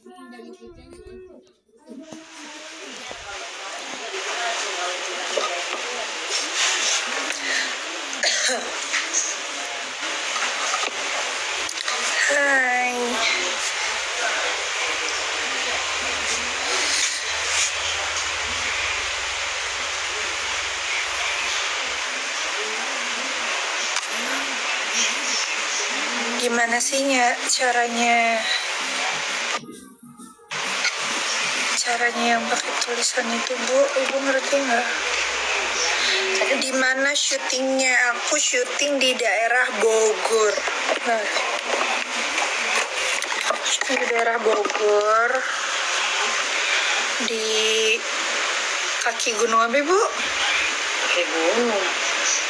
Hai. Gimana sih caranya yang pakai tulisan itu, Bu? Ibu ngerti nggak? Di mana syutingnya? Aku syuting di daerah Bogor. Nah, syuting di daerah Bogor, di kaki gunung apa, Bu? Kaki gunung.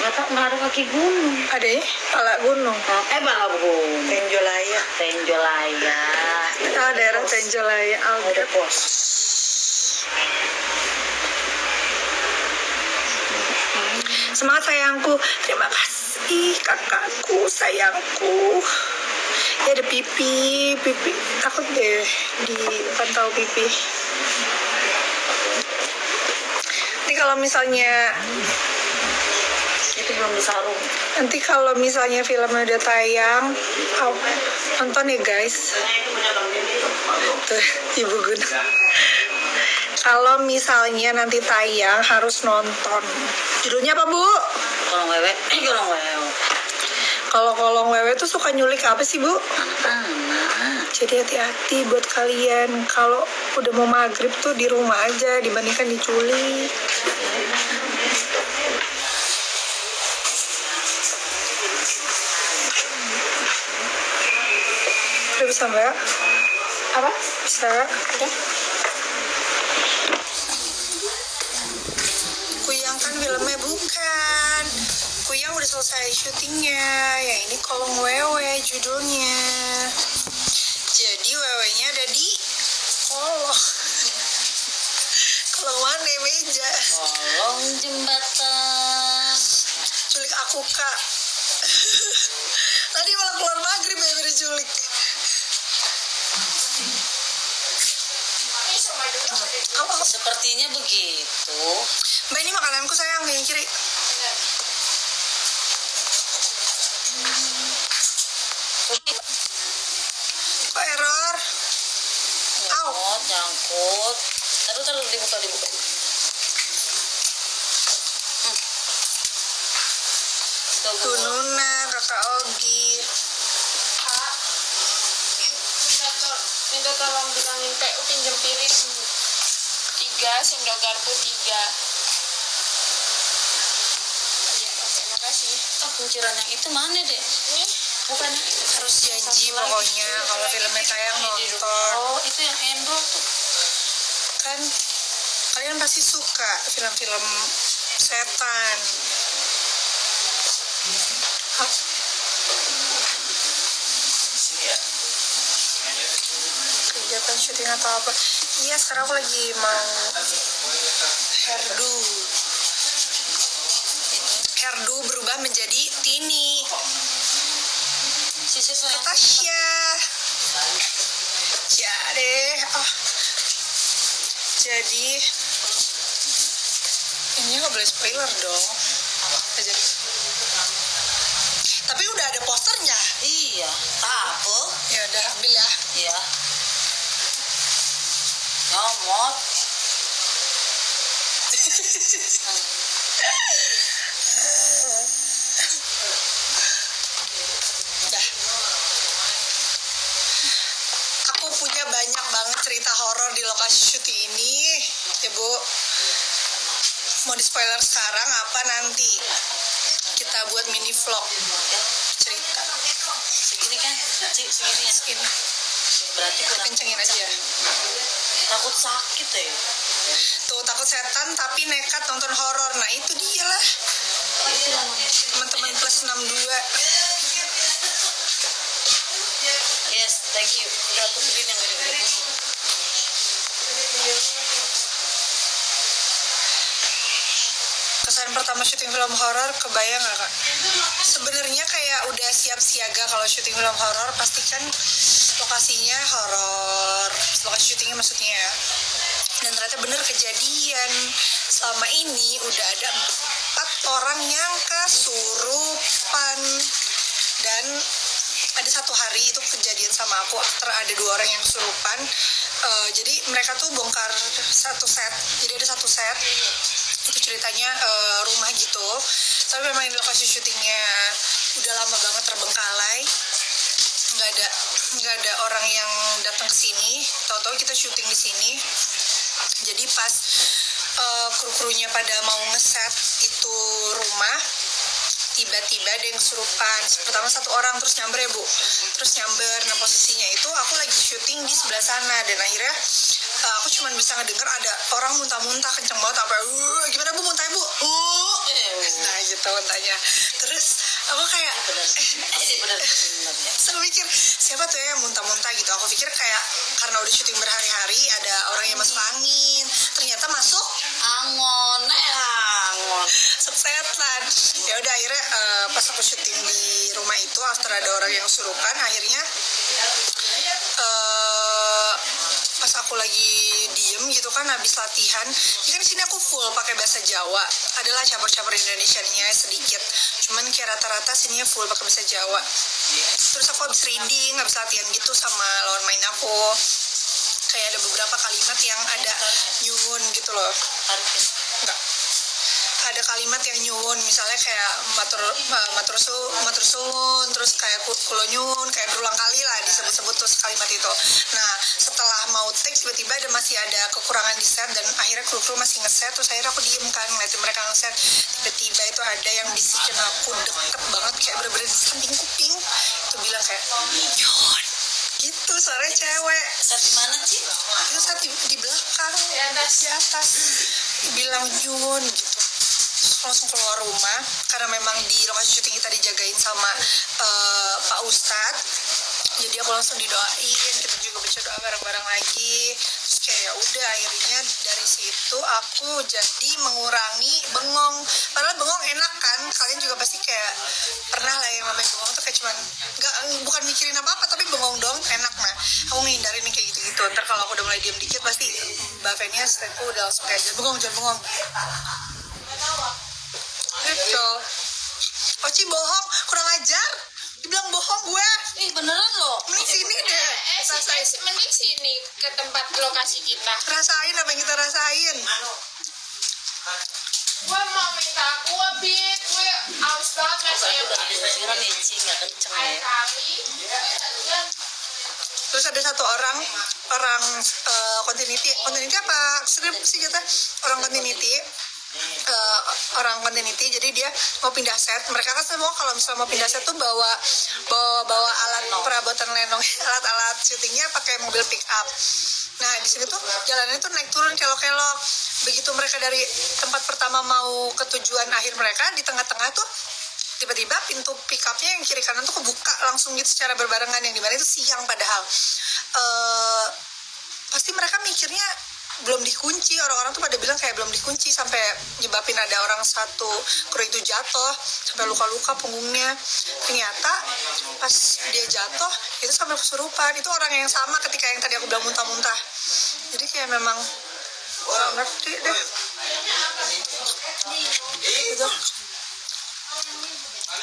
Nggak ada kaki gunung. Ada ya? Pala gunung. Pala gunung. Tenjolaya. Oh, daerah Tenjolaya. Ada pos. Semangat sayangku. Terima kasih kakakku, sayangku. Ya ada pipi. Takut deh dipantau pipi. Nanti kalau misalnya itu belum disarung. Nanti kalau misalnya filmnya udah tayang, nonton ya guys. Tuh, Ibu Gun. Kalau misalnya nanti tayang harus nonton. Judulnya apa, Bu? Kolong wewe. Kalau kolong wewe tuh suka nyulik apa sih, Bu? Anak-anak. Jadi hati-hati buat kalian. Kalau udah mau maghrib tuh di rumah aja dibandingkan diculik. Udah bisa Mbak? Apa? Bisa. Udah. Kuyang kan filmnya bukan. Kuyang udah selesai syutingnya. Yang ini kolong wewe judulnya. Jadi wewenya ada di kolong. Kolong mana meja? Kolong jembatan. Culik aku, Kak. Tadi malah keluar maghrib ya udah culik. Sepertinya begitu. Mbak, ini makananku sayang, yang kiri. Kok error? Nyangkut. Taruh dibuka. Tuh Nuna, kakak Ogi. Minta tolong bilangin PU pinjam piring 3, sendok garpu 3. Iya, oke, makasih. Kunciran yang itu mana, Dek? Ini Bukan Harus janji pokoknya kalau filmnya tayang nonton. Oh, itu yang endol tuh. Kan kalian pasti suka film-film setan. Kegiatan syuting atau apa? Iya, sekarang aku lagi mau hairdo berubah menjadi Tini Natasha. Jadi ini nggak boleh spoiler dong. Tapi udah ada posternya. Iya, apa? Ya udah ambil ya. Iya. Nyomot. Dah. Aku punya banyak banget cerita horor di lokasi syuting ini, ya Bu. Mau di spoiler sekarang apa nanti? Kita buat mini vlog cerita. Segini kan? Segini ya? Segini. Berarti kurang Kencengin aja ya. takut sakit ya? Tuh, takut setan tapi nekat nonton horor. Nah itu dia lah. Teman-teman plus 62. Yes, thank you. Udah aku beliin yang gede-gede. Kesan pertama syuting film horor kebayang nggak, Kak? Sebenarnya kayak udah siap siaga kalau syuting film horor, pasti kan lokasinya horor, lokasi syutingnya maksudnya. Dan ternyata bener kejadian, selama ini udah ada 4 orang yang kesurupan. Dan ada satu hari itu kejadian sama aku, ada 2 orang yang kesurupan. Jadi mereka tuh bongkar satu set, jadi ada satu set itu ceritanya rumah gitu, tapi memang di lokasi syutingnya udah lama banget terbengkalai, nggak ada orang yang datang ke sini. Tahu-tahu kita syuting di sini. Jadi pas kru-krunya pada mau ngeset itu rumah, tiba-tiba ada yang kesurupan. Pertama 1 orang, terus nyamber ya Bu, terus nyamber. Nah posisinya itu aku lagi syuting di sebelah sana, dan akhirnya aku cuma bisa ngedenger ada orang muntah-muntah kenceng banget, apa gimana Bu muntahnya Bu? Nah gitu muntahnya. Terus aku kayak saya mikir siapa tuh ya yang muntah-muntah gitu. Aku pikir kayak karena udah syuting berhari-hari ada orang yang masuk angin, ternyata masuk Angon. setan. Ya udah akhirnya pas aku syuting di rumah itu, after ada orang yang kesurupan, akhirnya pas aku lagi diem gitu kan habis latihan, ya kan di sini aku full pakai bahasa Jawa, adalah campur-campur Indonesianya sedikit, cuman kayak rata-rata sininya full pakai bahasa Jawa. Terus aku habis reading, habis latihan gitu sama lawan main aku, kayak ada beberapa kalimat yang ada nyuwun gitu loh. Enggak, ada kalimat yang nyuwun, misalnya kayak matur suwun, terus kayak kulo nyuwun, kayak berulang kali lah disebut-sebut terus kalimat itu. Nah setelah mau take tiba-tiba masih ada kekurangan di set, dan akhirnya kru masih ngeset. Terus akhirnya aku diem kan ngeliatin mereka ngeset, tiba-tiba itu ada yang bisikin aku deket banget, kayak bener-bener di samping kuping itu bilang kayak nyuwun gitu, suaranya cewek. Set di mana sih? Itu saat di belakang, di atas bilang nyuwun gitu. Langsung keluar rumah karena memang di lokasi syuting kita dijagain sama Pak Ustadz, jadi aku langsung didoain, kita juga baca doa bareng-bareng lagi. Terus kayak ya udah, akhirnya dari situ aku jadi mengurangi bengong. Padahal bengong enak kan, kalian juga pasti kayak pernah lah yang namanya bengong tuh kayak cuman bukan mikirin apa-apa tapi bengong dong enak. Nah aku ngehindarin kayak gitu-gitu. Ntar kalau aku udah mulai diem dikit pasti Mbak Fenia stand-ku udah langsung kayak jangan bengong gitu. Oci bohong, kurang ajar, dibilang bohong gue. Beneran loh. Mending sini deh, rasain. Mending sini ke tempat lokasi kita. Rasain apa yang kita rasain. Gue mau minta aqua bit, gue haus banget rasanya. Siram icing nggak kenceng ya. Kali. Terus ada satu orang continuity apa script sih jatuh, orang continuity, jadi dia mau pindah set. Mereka kan semua kalau misalnya mau pindah set tuh bawa alat perabotan lenong, alat syutingnya pakai mobil pick up. Nah di sini tuh jalannya tuh naik turun kelok-kelok. Begitu mereka dari tempat pertama mau ke tujuan akhir mereka, di tengah-tengah tuh tiba-tiba pintu pick up-nya yang kiri kanan tuh kebuka langsung gitu secara berbarengan, yang dimana itu siang padahal. Pasti mereka mikirnya belum dikunci, orang-orang tuh pada bilang kayak belum dikunci, sampai nyebabin ada orang satu kru itu jatuh sampai luka-luka punggungnya. Ternyata pas dia jatuh itu sampai kesurupan. Itu orang yang sama ketika yang tadi aku bilang muntah-muntah. Jadi kayak memang nggak ngerti deh gitu.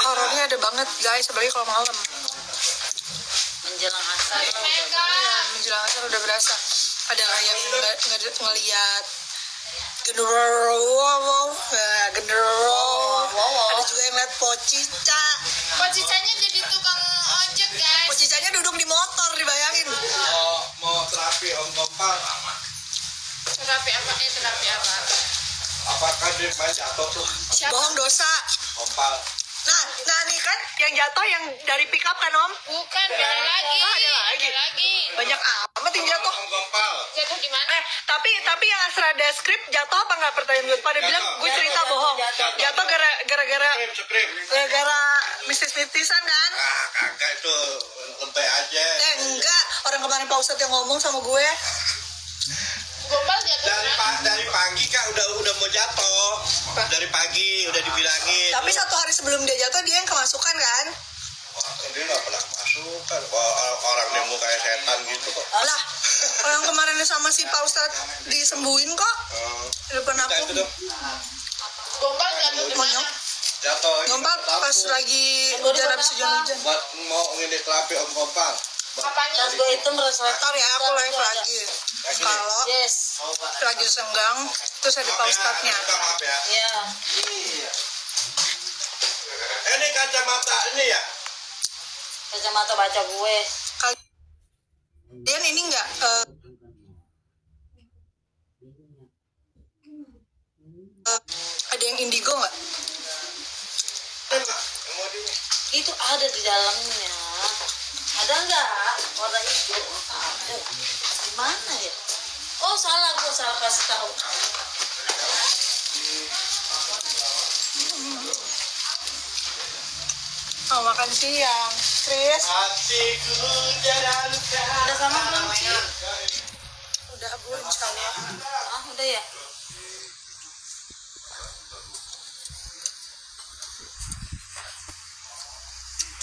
Horornya ada banget guys, apalagi kalau malam. Menjelang asar lah udah. Iya, menjelang asar udah berasa. Ada yang ngeliat genderuwo, ada juga yang ngeliat pocica. Pocicanya jadi tukang ojek guys. Pocicanya duduk di motor, dibayangin. Mau terapi Om Kompal. Terapi apa? Apakah dia main jatuh tuh? Bohong dosa. Kompal. Nah nih kan yang jatuh yang dari pick up kan Om? Bukan, beda lagi. Ada lagi. Banyak amat yang jatuh. Om Kompal. Jatuh di mana? Tapi yang Asrada script jatuh apa nggak, pertanyaan gue? Pada bilang gue cerita bohong. Jatuh gara-gara mistis-mistisan kan? Ah, kagak itu lempeh aja. Enggak, orang kemarin Pak Ustadz yang ngomong sama gue. Gombal jatuh Dari pagi kak udah mau jatuh. Dari pagi udah dibilangin. Tapi satu hari sebelum dia jatuh dia yang kemasukan kan? Wah, dia nggak pernah masuk kan. Wah, orang nemu kayak setan gitu kok. Lah, orang kemarin bukannya sama si Pak Ustadz disembuhin kok di depan Kita aku. itu dong. Gombal jatuh di mana? Jatuh. Ngompat pas lagi hujan habis hujan-hujan. Buat mau ngini kelapi Om Kompal. Apanya? Tas gue itu merasa Ntar ya aku live lagi. Kalau yes. lagi senggang, terus ada Pak Ustadznya. Maaf ya. Iya. Ini kacamata ini ya. Kacamata baca gue. Kalian ini enggak ada yang indigo nggak? Itu ada di dalamnya. Ada nggak warna hijau? Ada. Gimana ya? Oh salah, gue salah kasih tahu. Oh, makan siang. Tris, Hatiku jalan Udah sama belum sih? udah Bu, insya Allah. Ah udah ya.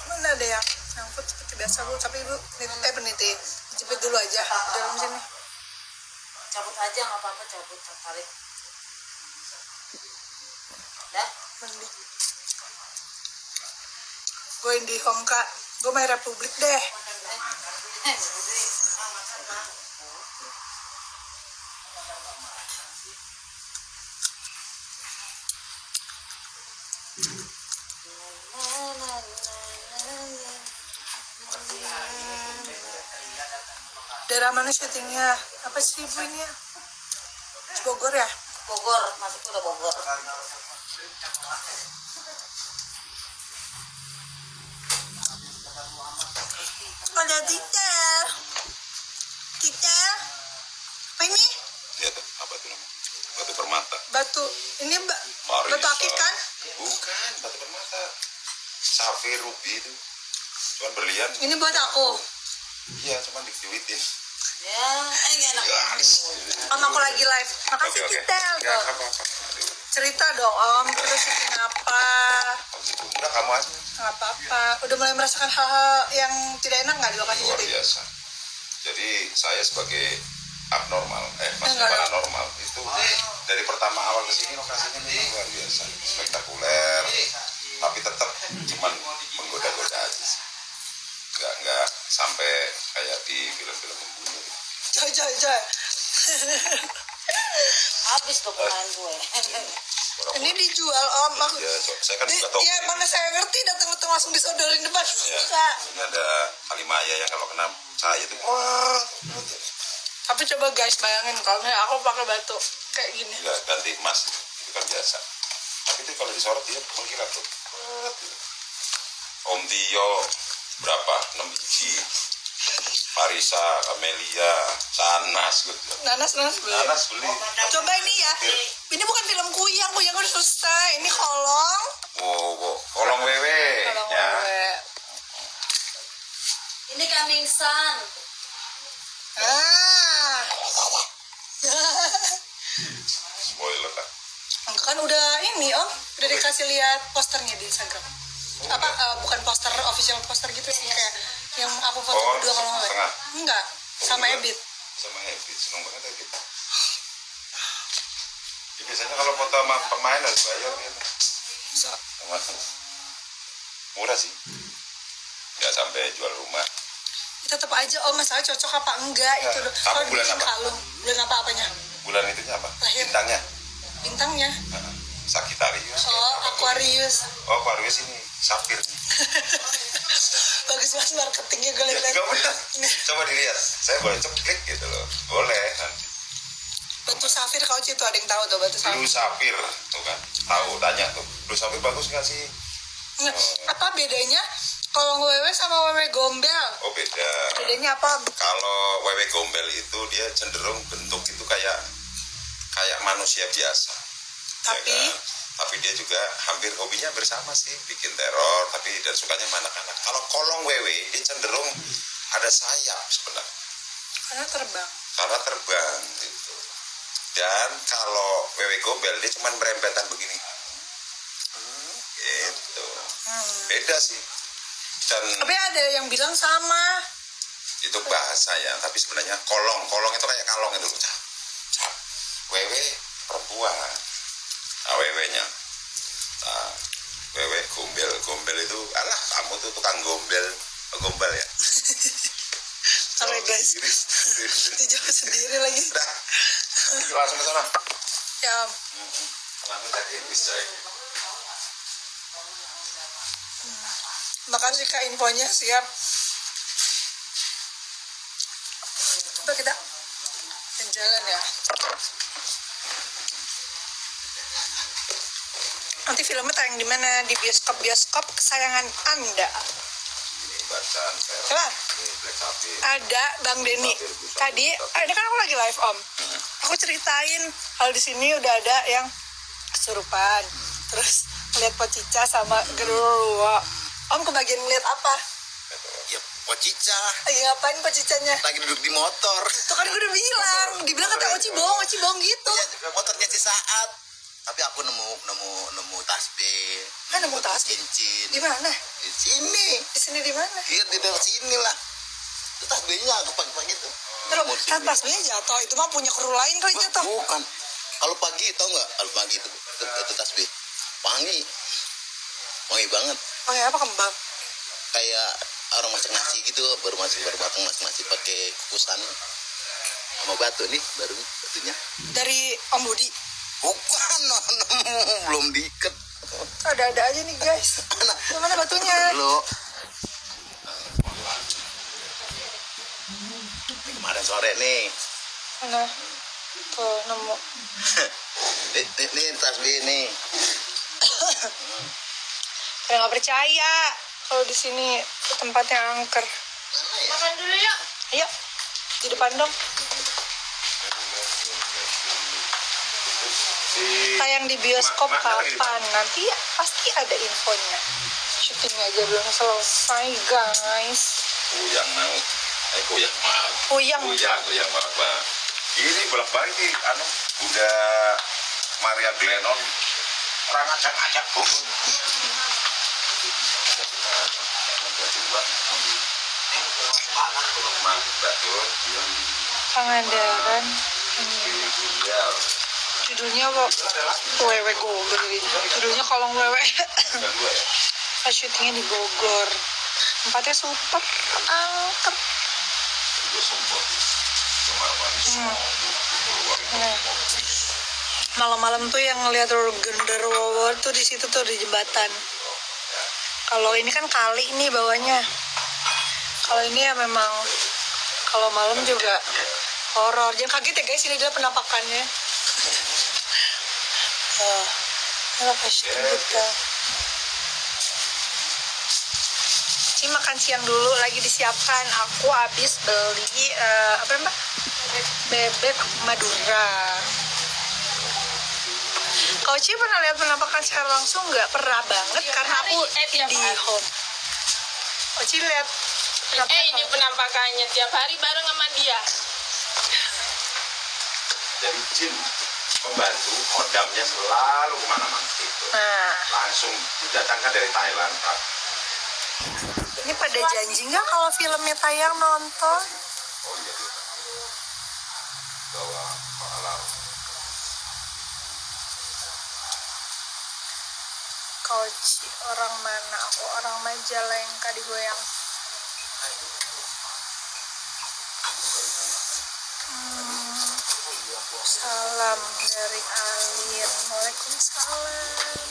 Mana ada yang nyangkut seperti biasa Bu, tapi Ibu peniti jepit dulu aja di dalam sini. Cabut aja nggak apa-apa, cabut tarik. Dah. Mandi. Gue IndiHome Kak, gue main Republik deh. Daerah mana syutingnya? Apa sih Ibu ini ya? Bogor ya? Bogor, masuk udah Bogor. Ada Titel. Titel. Apa ini? Ya, apa itu namanya? Batu permata. Batu. Ini Marisa. batu akik kan? Bukan, batu permata. Safir, ruby itu. Cuman berlian. Ini buat aku. Iya, cuman diduitin. Ya, enggak enak. Garis. Om, aku lagi live. Makasih Titel. Enggak Tuh. apa-apa. Aduh, Cerita dong Om, terus syuting apa? gitu. Udah kamu aja. Nggak apa-apa. Udah mulai merasakan hal-hal yang tidak enak nggak di lokasi Luar syuting? biasa. Jadi saya sebagai abnormal, maksudnya Enggak, enggak. paranormal itu dari pertama awal ke sini lokasinya memang luar biasa, spektakuler, tapi tetap cuman menggoda-goda aja sih, nggak sampai kayak di film-film pembunuh. Coy. Habis tuh pemain gue. Ini dijual Om. Ya, saya kan juga tahu. Iya, mana saya ngerti datang langsung disodorin depan. Ya, Kak. ini ada Halimaya yang kalau kena cahaya itu wah, Tapi coba guys bayangin kalau misalnya aku pakai batu kayak gini. nggak ganti emas itu kan biasa. Tapi itu kalau disorot dia mengkilat tuh. Om Tio berapa? 6 biji. Parisa, Camelia, Sanas gitu. Nanas beli. Nanas beli. Coba ini ya. Ini bukan film kuyang udah selesai. Ini kolong. Wow, kolong wewe. Kolong Ya. wewe. Ini coming sun. Ah. Spoiler lah. Kan udah ini Om, udah dikasih lihat posternya di Instagram. Apa bukan poster official poster gitu sih kayak yang aku foto Oh, berdua kalau nggak. setengah. Enggak, sama berdua. Ebit. Sama Ebit, seneng banget Ebit. Ya, biasanya kalau foto sama pemain harus bayar ya. Sama murah sih. Nggak sampai jual rumah. Tetap aja Om, masalah cocok apa enggak Ya, itu loh. kamu Kalau bulan bikin apa? kalung, bulan apa apanya? Bulan itunya apa? Lahir. Bintangnya. Bintangnya. Sagittarius. Oh, Aquarius. Oh, Aquarius ini Safir. Bagus banget marketingnya gue lihat. Enggak benar. Coba dilihat. Saya boleh klik gitu loh. Boleh nanti. Batu safir kau itu ada yang tahu tuh batu Blue safir. Safir tuh kan. Tahu tanya tuh. Blue Safir bagus nggak sih? Nah, apa bedanya kolong wewe sama wewe gombel? Oh, beda. Bedanya apa? Kalau wewe gombel itu dia cenderung bentuk itu kayak manusia biasa. Tapi Ya kan? Tapi dia juga hampir hobinya bersama sih, bikin teror, tapi dan sukanya sama anak-anak. Kalau kolong wewe dia cenderung ada sayap sebenarnya. Karena terbang gitu. Dan kalau wewe gombel dia cuma merempetan begini. Gitu. Beda sih. Dan tapi ada yang bilang sama. Itu bahasa ya, tapi sebenarnya kolong itu kayak kalong itu. Cap. Wewe perempuan. Nah, wewe-nya. Nah, wewe gombel itu, alah kamu tuh tukang gombel ya. Oke guys, dijawab sendiri lagi. Udah, langsung ke sana. Ya, Langsung tadi bisa. makasih Kak infonya, siap. Coba kita jalan ya. Nanti filmnya tayang di mana? Di bioskop kesayangan Anda. Ini bacaan Coba. Ini Black Sabbath. Ada Bang Denny. Tadi, ini kan aku lagi live Om. Aku ceritain kalau di sini udah ada yang kesurupan. Terus ngeliat Pocica sama Gerurua. Om kebagian ngeliat apa? Ya, Pocica Lagi ngapain Pocicanya? lagi duduk di motor. Tuh kan gue udah bilang. Dibilang kata Oci bohong gitu. Ya, motornya si Saat. Tapi aku nemu tasbih. Kan nemu tasbih? Cincin. Di mana? Di sini. Di sini di mana? Iya, di daerah sini lah. Itu tasbihnya aku pagi-pagi tuh. Terus kan tasbihnya jatuh. Itu mah punya kru lain kali jatuh. Bukan. Kalau pagi tau nggak? Kalau pagi itu tasbih. Wangi banget. Oh ya, apa kembang? Kayak orang masak nasi gitu, baru matang masak nasi pakai kukusan sama batu nih, baru batunya. Dari Om Budi. Bukan, belum diikat. Ada aja nih guys. Mana batunya? Lo kemarin sore nih. Mana? Tuh nemu. Ini tasbih nih. Saya nggak percaya kalau di sini tempatnya angker. Makan dulu yuk. Ayo di depan dong. Tayang di bioskop kapan? Nanti ya, pasti ada infonya. Syutingnya aja belum selesai guys. Kuyang mau. Puyang. Kuyang banget. Ini bolak-balik nih, udah Maria Glennon orang ngajak pun. Pangandaran. Judulnya apa? Wewe Bogor. Judulnya Kolong Wewe. Pas syutingnya di Bogor. Tempatnya super angker. Nah. Malam-malam tuh yang ngeliat genderuwo tuh di situ tuh di jembatan. Kalau ini kan kali nih bawahnya. Kalau ini ya memang kalau malam juga horor. Jangan kaget ya guys, ini dia penampakannya. Ini pasti kita. Ci makan siang dulu, lagi disiapkan. Aku habis beli apa mbak? Bebek Madura. Kau Ci pernah lihat penampakan secara langsung nggak? Pernah banget karena aku di home. Kau Ci lihat Ini penampakannya tiap hari bareng sama dia. Jadi jin pembantu kodamnya selalu kemana-mana itu. Nah, Langsung didatangkan dari Thailand, Pak. ini pada janji nggak kalau filmnya tayang nonton? Oh iya, bawa pahala. Kau Ci orang mana? Aku orang Majalengka digoyang. Salam dari Alin. Waalaikumsalam.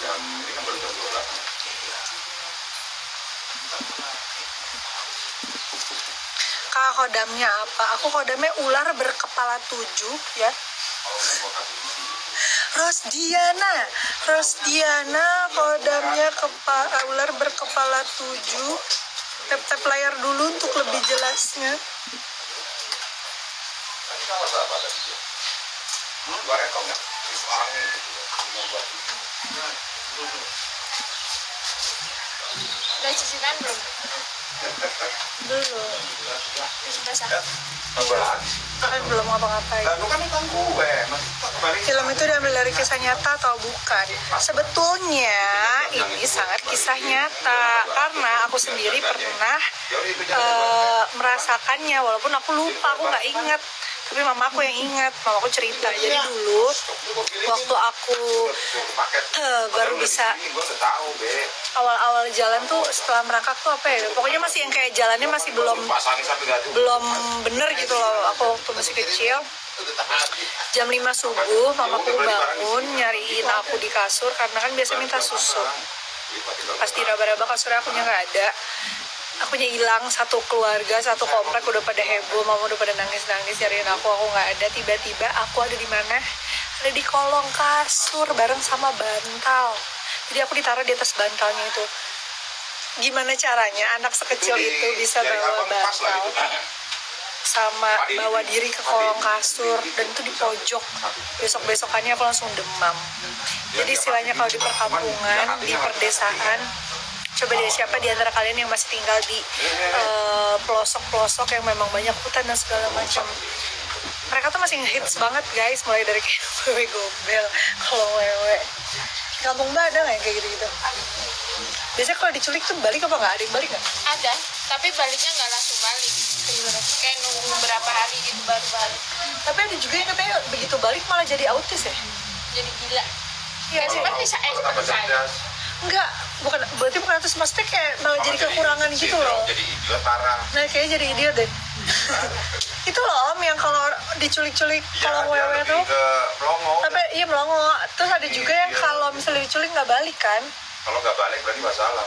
Jam ini kan baru jam 12. Kak, kodamnya apa? Aku kodamnya ular berkepala 7 ya. Rosdiana kodamnya ular berkepala 7. Tap-tap layar dulu untuk lebih jelasnya. Tadi kalau siapa tadi dia? Dua rekong ya? Orangnya Udah cuci tangan belum? Belum. Apa lagi? Kan belum ngapa-ngapain. Lu kan utang gue. Film itu diambil dari kisah nyata atau bukan? Sebetulnya ini sangat kisah nyata karena aku sendiri pernah merasakannya, walaupun aku lupa, aku nggak ingat. Tapi mamaku yang ingat, mamaku cerita. Jadi dulu waktu aku baru bisa awal-awal jalan tuh setelah merangkak tuh apa ya? Pokoknya masih yang kayak jalannya masih belum bener gitu loh. Aku waktu masih kecil. Jam 5 subuh mamaku bangun nyariin aku di kasur karena kan biasa minta susu. Pas diraba-raba kasurnya akunya nggak ada. Akunya hilang, satu keluarga, satu komplek udah pada heboh, mama udah pada nangis-nangis nyariin aku nggak ada. Tiba-tiba aku ada di mana? Ada di kolong kasur bareng sama bantal. Jadi aku ditaruh di atas bantalnya itu. Gimana caranya anak sekecil itu bisa bawa bantal sama bawa diri ke kolong kasur, dan itu di pojok. Besok-besokannya aku langsung demam. Jadi istilahnya kalau di perkampungan, di perdesaan, coba deh siapa di antara kalian yang masih tinggal di pelosok-pelosok yang memang banyak hutan dan segala macam. Mereka tuh masih ngehits banget guys, mulai dari kayak wewe gombel, kalau wewe. Kampung Mbak ada nggak yang kayak gitu-gitu? Biasanya kalau diculik tuh balik apa nggak? Ada yang balik nggak? Ada, tapi baliknya nggak langsung balik. Kayak nunggu berapa hari gitu baru balik. Tapi ada juga yang katanya begitu balik malah jadi autis ya? Jadi gila. Iya sih. Seperti saya. Enggak, berarti bukan autis, maksudnya kayak malah jadi kekurangan gitu loh. Jadi idiot parah. Nah kayaknya jadi idiot deh. Itu loh Om yang kalau diculik-culik kalau wewe tuh. Tapi iya melongo. Terus ada juga yang kalau misalnya diculik nggak balik kan? Kalau nggak balik berarti masalah.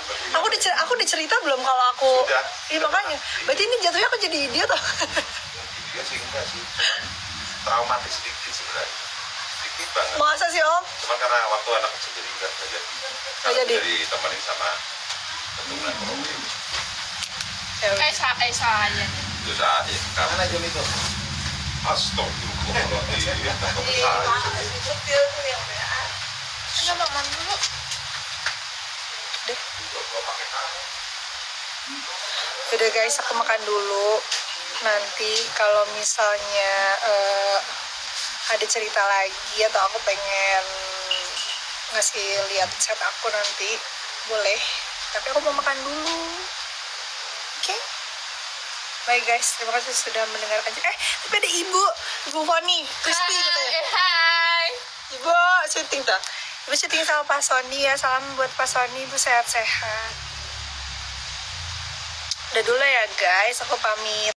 Aku dicerita belum kalau aku. Iya makanya. Berarti ini jatuhnya aku jadi idiot tuh. Iya sih enggak sih. Traumatis sedikit sebenarnya. Sedikit banget. Masa sih Om? Cuma karena waktu anak kecil jadi enggak jadi. Jadi ditemenin sama keturunan problem. Kayak saya. Itu saja. Karena jam itu. Astagfirullahaladzim. Enggak makan dulu. Udah guys, aku makan dulu. Nanti kalau misalnya ada cerita lagi atau aku pengen ngasih lihat chat aku nanti, boleh. Tapi aku mau makan dulu. Oke? Bye guys, terima kasih sudah mendengarkan. Tapi ada ibu Foni, crispy katanya. Hai. Ibu syuting tuh. Ibu syuting sama Pak Sony ya. Salam buat Pak Sony, Ibu sehat-sehat. Udah dulu ya guys, aku pamit.